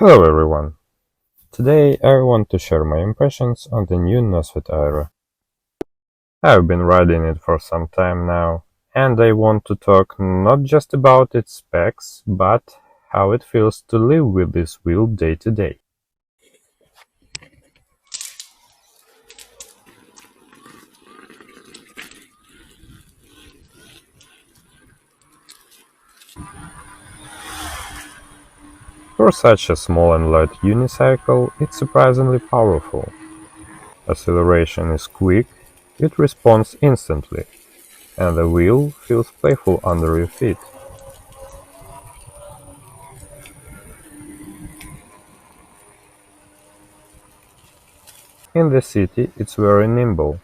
Hello everyone! Today I want to share my impressions on the new Nosfet Aero. I've been riding it for some time now, and I want to talk not just about its specs, but how it feels to live with this wheel day to day. For such a small and light unicycle, it's surprisingly powerful. Acceleration is quick, it responds instantly, and the wheel feels playful under your feet. In the city, it's very nimble,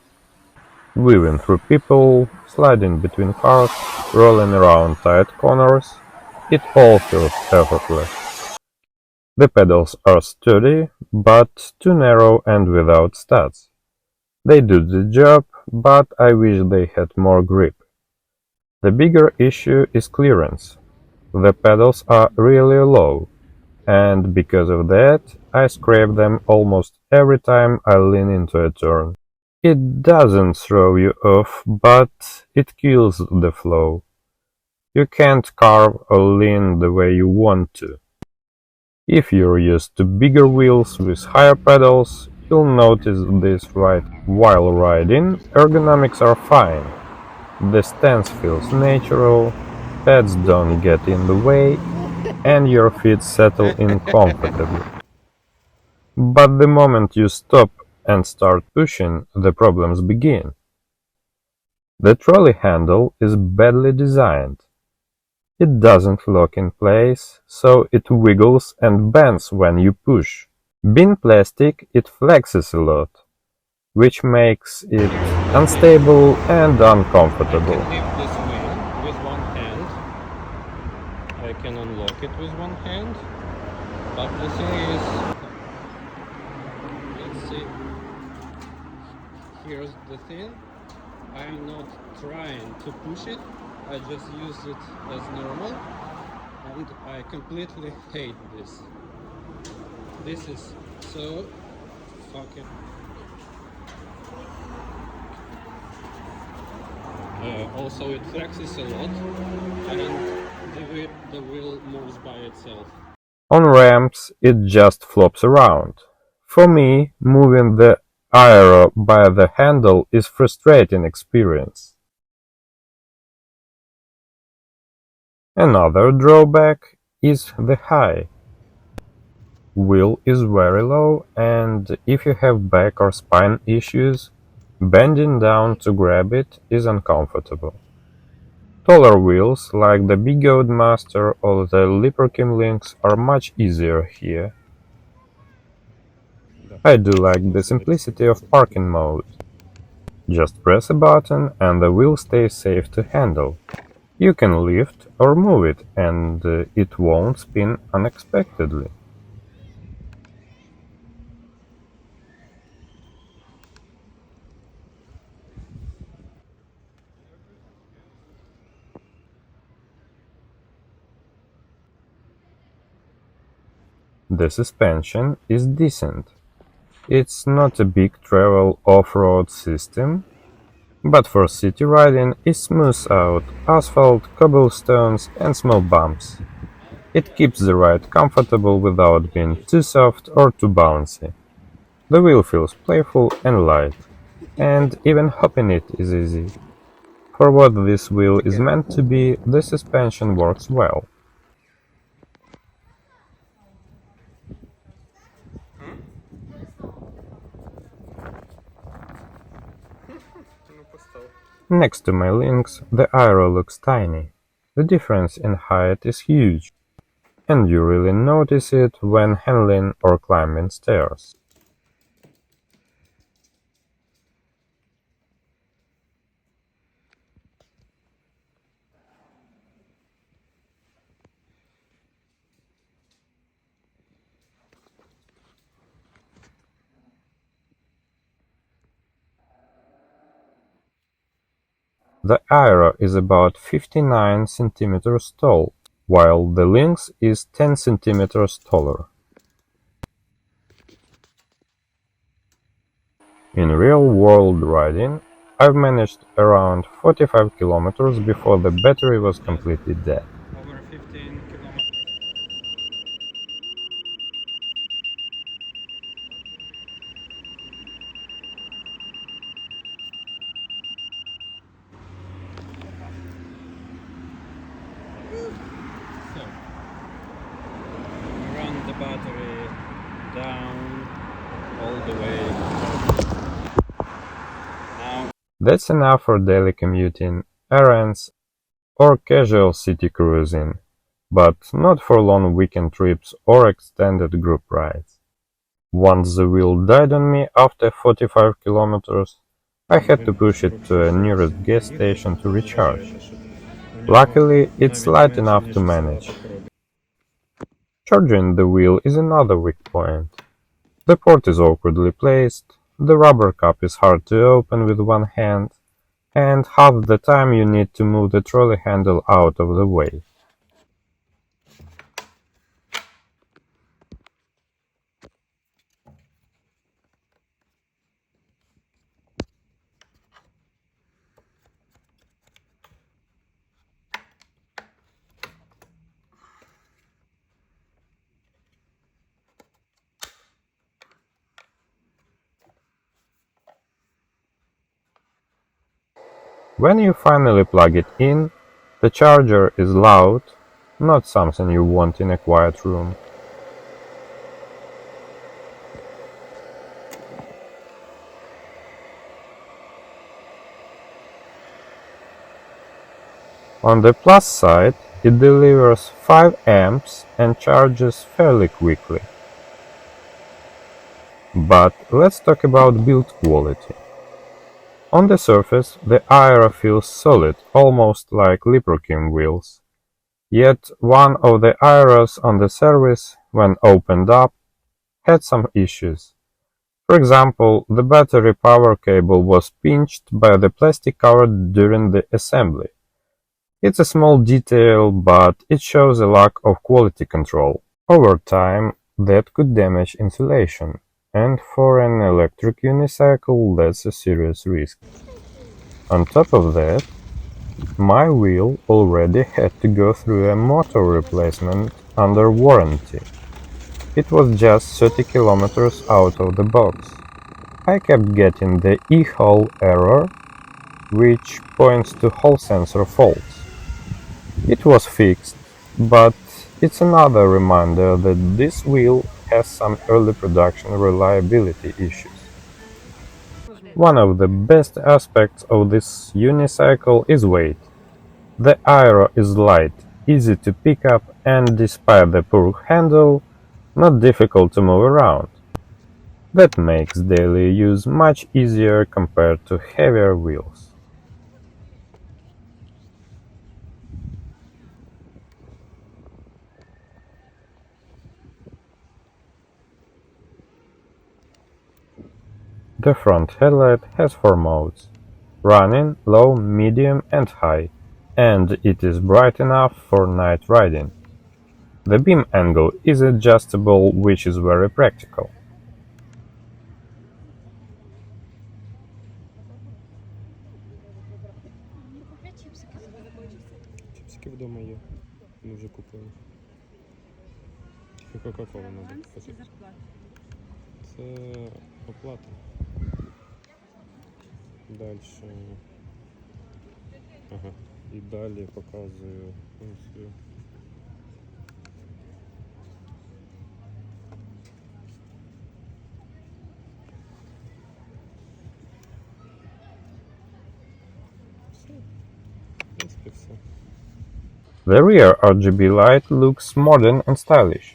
weaving through people, sliding between cars, rolling around tight corners. It all feels effortless. The pedals are sturdy, but too narrow and without studs. They do the job, but I wish they had more grip. The bigger issue is clearance. The pedals are really low, and because of that, I scrape them almost every time I lean into a turn. It doesn't throw you off, but it kills the flow. You can't carve or lean the way you want to. If you're used to bigger wheels with higher pedals, you'll notice this right while riding. Ergonomics are fine. The stance feels natural, pads don't get in the way, and your feet settle in comfortably. But the moment you stop and start pushing, the problems begin. The trolley handle is badly designed. It doesn't lock in place, so it wiggles and bends when you push. Being plastic, it flexes a lot, which makes it unstable and uncomfortable. I can lift this wheel with one hand. I can unlock it with one hand. But the thing is, let's see. Here's the thing. I'm not trying to push it. I just use it as normal. And I completely hate this. This is so fucking... also it flexes a lot and the wheel moves by itself. On ramps, it just flops around. For me, moving the Aero by the handle is frustrating experience. Another drawback is the heigh. Wheel is very low, and if you have back or spine issues, bending down to grab it is uncomfortable. Taller wheels, like the Big Old Master or the Lynx, are much easier here. I do like the simplicity of parking mode. Just press a button and the wheel stays safe to handle. You can lift or move it and it won't spin unexpectedly. The suspension is decent. It's not a big travel off-road system, but for city riding it smooths out asphalt, cobblestones and small bumps. It keeps the ride comfortable without being too soft or too bouncy. The wheel feels playful and light, and even hopping it is easy. For what this wheel is meant to be, the suspension works well. Next to my Lynx, the Aero looks tiny. The difference in height is huge, and you really notice it when handling or climbing stairs. The Aero is about 59 centimeters tall, while the Lynx is 10 centimeters taller. In real-world riding, I've managed around 45 kilometers before the battery was completely dead. Over 15 kilometers. So, run the battery down all the way. Now, That's enough for daily commuting, errands, or casual city cruising, but not for long weekend trips or extended group rides. Once the wheel died on me after 45 kilometers, I had to push it to a nearest gas station to recharge. Luckily, it's light enough to manage. Charging the wheel is another weak point. The port is awkwardly placed, the rubber cup is hard to open with one hand, and half the time you need to move the trolley handle out of the way. When you finally plug it in, the charger is loud, not something you want in a quiet room. On the plus side, it delivers 5 amps and charges fairly quickly. But let's talk about build quality. On the surface, the Aero feels solid, almost like Leprokin wheels. Yet one of the Aeros on the service, when opened up, had some issues. For example, the battery power cable was pinched by the plastic cover during the assembly. It's a small detail, but it shows a lack of quality control. Over time, that could damage insulation, and for an electric unicycle, that's a serious risk. On top of that, my wheel already had to go through a motor replacement under warranty. It was just 30 kilometers out of the box. I kept getting the heigh error, which points to Hall sensor faults. It was fixed, but it's another reminder that this wheel has some early production reliability issues. One of the best aspects of this unicycle is weight. The Aero is light, easy to pick up, and despite the poor handle, not difficult to move around. That makes daily use much easier compared to heavier wheels. The front headlight has 4 modes: running, low, medium and high, and it is bright enough for night riding. The beam angle is adjustable, which is very practical. чіпсики вдома є. Ми вже купили. Тільки Кока-Колу треба купити. Це оплата. Дальше. Ага. І далі показую функцію. Все. В принципі, все. The rear RGB light looks modern and stylish.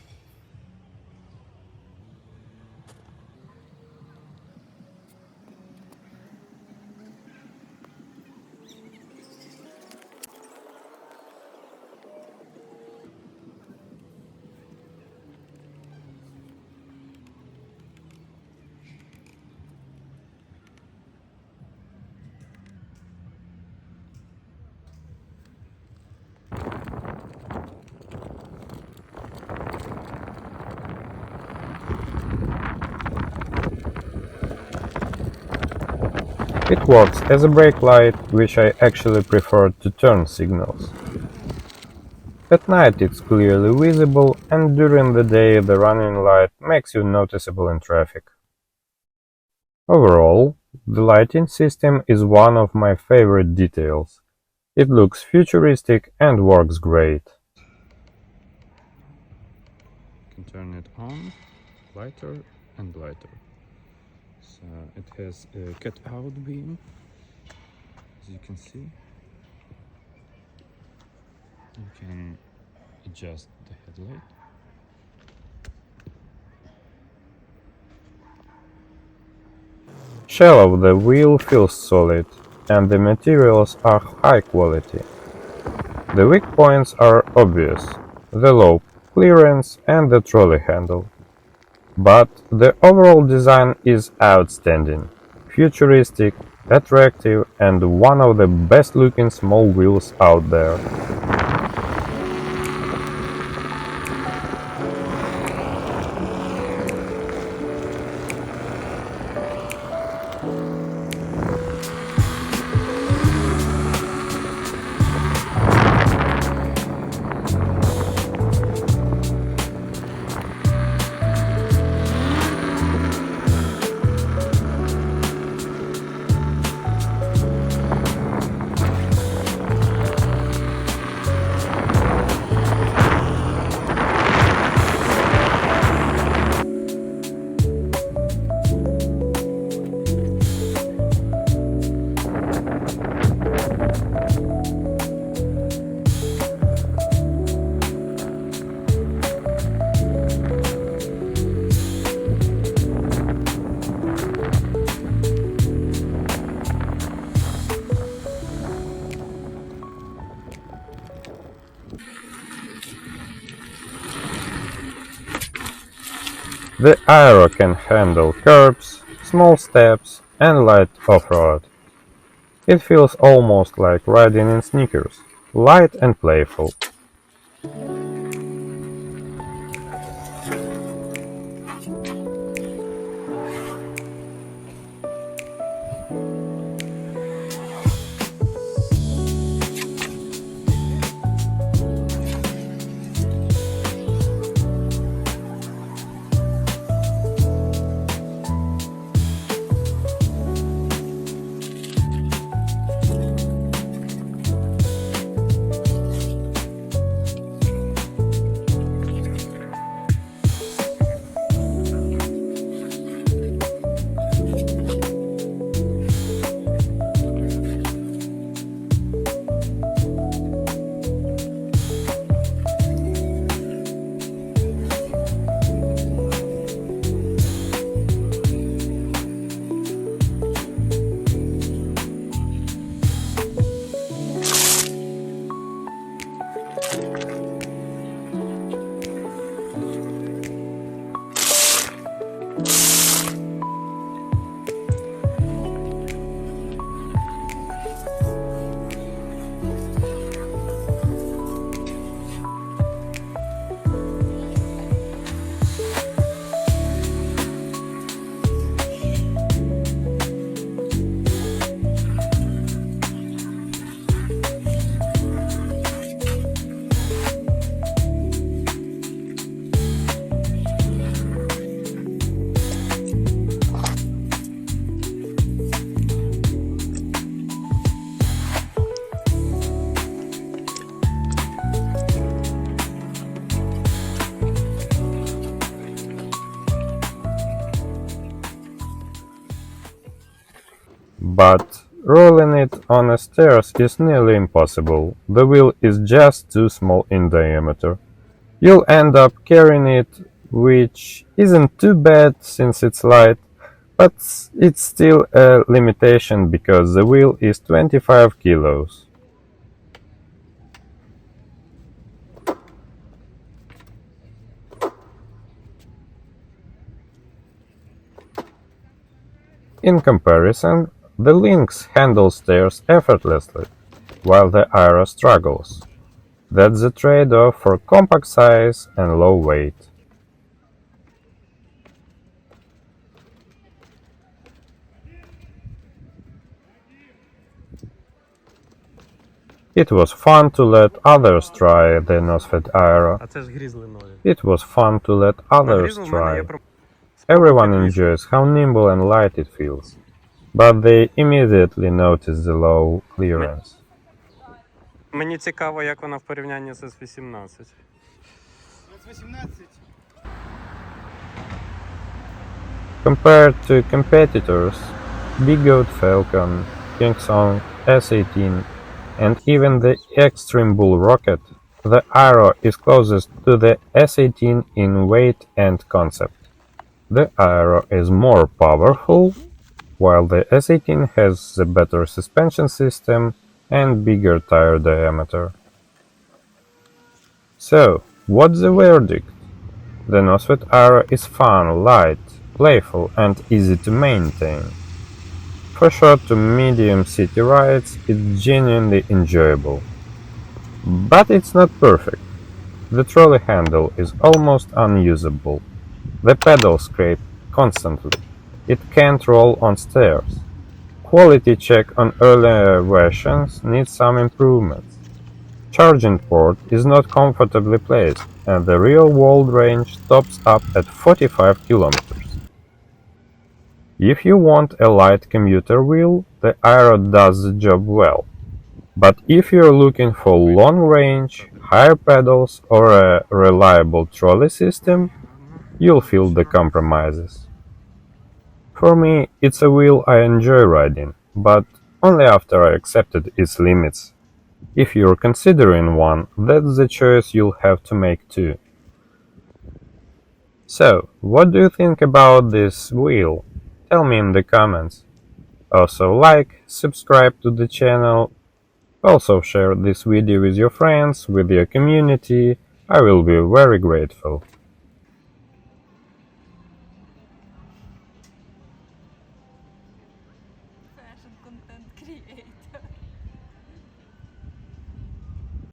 It works as a brake light, which I actually prefer to turn signals. At night it's clearly visible, and during the day the running light makes you noticeable in traffic. Overall, the lighting system is one of my favorite details. It looks futuristic and works great. You can turn it on, lighter and lighter. So it has a cut-out beam, as you can see. You can adjust the headlight. Shell of the wheel feels solid, and the materials are high quality. The weak points are obvious: the low clearance and the trolley handle. But the overall design is outstanding, futuristic, attractive, and one of the best looking small wheels out there. The Aero can handle curbs, small steps, and light off-road. It feels almost like riding in sneakers, light and playful. But rolling it on a stairs is nearly impossible. The wheel is just too small in diameter. You'll end up carrying it, which isn't too bad since it's light, but it's still a limitation because the wheel is 25 kilos. In comparison, the Lynx handles stairs effortlessly, while the Aero struggles. That's the trade-off for compact size and low weight. It was fun to let others try the Nosfet Aero. А це ж грізли нові. It was fun to let На others грізли в мене є try. про... Everyone enjoys how nimble and light it feels, but they immediately notice the low clearance. Мені цікаво, як вона в порівнянні з S18. S18. Compared to competitors, Big Goat Falcon, King Song, S18, and even the Extreme Bull Rocket, the Aero is closest to the S18 in weight and concept. The Aero is more powerful, while the S18 has the better suspension system and bigger tire diameter. So, what's the verdict? The Nosfet Aero is fun, light, playful, and easy to maintain. For short to medium city rides, it's genuinely enjoyable. But it's not perfect. The trolley handle is almost unusable. The pedals scrape constantly. It can't roll on stairs. Quality check on earlier versions needs some improvements. Charging port is not comfortably placed, and the real-world range tops up at 45 kilometers. If you want a light commuter wheel, the Aero does the job well. But if you're looking for long range, higher pedals, or a reliable trolley system, you'll feel the compromises. For me, it's a wheel I enjoy riding, but only after I accepted its limits. If you're considering one, that's the choice you'll have to make too. So, what do you think about this wheel? Tell me in the comments. Also like, subscribe to the channel, also share this video with your friends, with your community. I will be very grateful. Fashion content creator.